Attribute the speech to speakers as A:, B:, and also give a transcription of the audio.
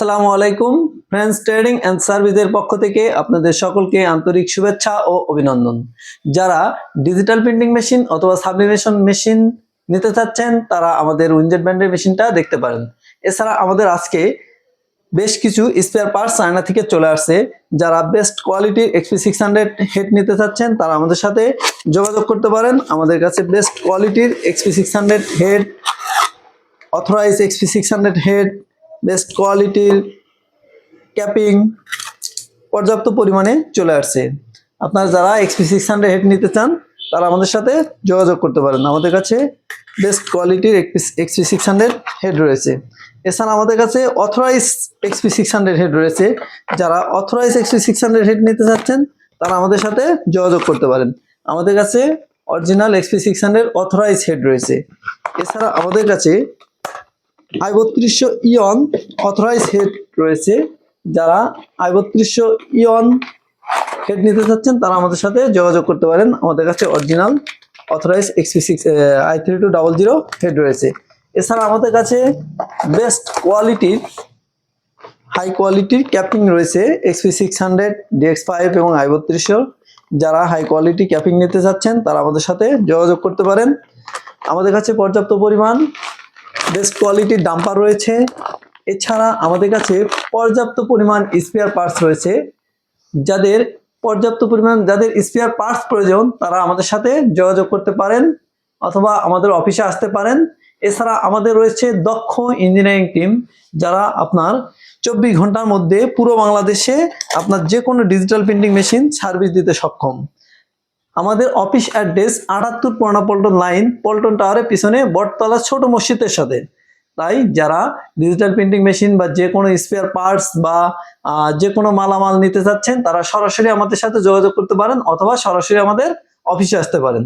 A: আসসালামু আলাইকুম friends trading and সার্ভিসের পক্ষ থেকে আপনাদের সকলকে আন্তরিক শুভেচ্ছা ও অভিনন্দন। যারা ডিজিটাল প্রিন্টিং মেশিন অথবা সাবলিমেশন মেশিন নিতে চাচ্ছেন তারা আমাদের উইনজেট ব্র্যান্ডের মেশিনটা দেখতে পারেন। এছাড়া আমাদের আজকে বেশ কিছু স্পেয়ার পার্টস চায়না থেকে চলে আসছে। যারা বেস্ট কোয়ালিটির XP600 হেড নিতে চাচ্ছেন তারা আমাদের সাথে যোগাযোগ করতে পারেন। আমাদের কাছে বেস্ট কোয়ালিটির XP600 head, authorise XP600 head, best কোয়ালিটির ক্যাপিং পর্যাপ্ত পরিমাণে চলে আসছে। আপনারা যারা XP600 হেড নিতে চান তারা আমাদের সাথে যোগাযোগ করতে পারেন। আমাদের কাছে বেস্ট কোয়ালিটির XP600 হেড রয়েছে। এছাড়া আমাদের কাছে অথরাইজ XP600 হেড রয়েছে। যারা অথরাইজ XP600 হেড নিতে চাচ্ছেন তারা আমাদের সাথে যোগাযোগ করতে পারেন। আমাদের কাছে অরিজিনাল XP600 অথরাইজ হেড রয়েছে। এছাড়া আমাদের কাছে i3200 ইয়ন অথরাইজ হেড রয়েছে। যারা i3200 ইয়ন হেড নিতে চাচ্ছেন তারা আমাদের সাথে যোগাযোগ করতে পারেন। আমাদের কাছে অরিজিনাল অথরাইজ i3200 হেড রয়েছে। এছাড়া আমাদের কাছে বেস্ট কোয়ালিটির হাই কোয়ালিটির ক্যাপিং রয়েছে XP600, DX5 এবং i3200। যারা হাই কোয়ালিটি ক্যাপিং নিতে চাচ্ছেন তারা আমাদের সাথে যোগাযোগ করতে পারেন। আমাদের কাছে পর্যাপ্ত পরিমাণ বেস্ট কোয়ালিটির ডাম্পার রয়েছে। এছাড়া আমাদের কাছে পর্যাপ্ত পরিমাণ স্পেয়ার পার্টস রয়েছে। যাদের স্পেয়ার পার্টস প্রয়োজন তারা আমাদের সাথে যোগাযোগ করতে পারেন অথবা আমাদের অফিসে আসতে পারেন। এছাড়া আমাদের রয়েছে দক্ষ ইঞ্জিনিয়ারিং টিম, যারা আপনার 24 ঘন্টার মধ্যে পুরো বাংলাদেশে আপনার যে কোনো ডিজিটাল প্রিন্টিং মেশিন সার্ভিস দিতে সক্ষম। আমাদের অফিস অ্যাড্রেস 78 পুরানা পল্টন লাইন, পল্টন টাওয়ারের পিছনে বটতলা ছোট মসজিদের সাথে। তাই যারা ডিজিটাল প্রিন্টিং মেশিন বা যে কোনো স্পেয়ার পার্টস বা যে কোনো মালামাল নিতে চাচ্ছেন তারা সরাসরি আমাদের সাথে যোগাযোগ করতে পারেন অথবা সরাসরি আমাদের অফিসে আসতে পারেন।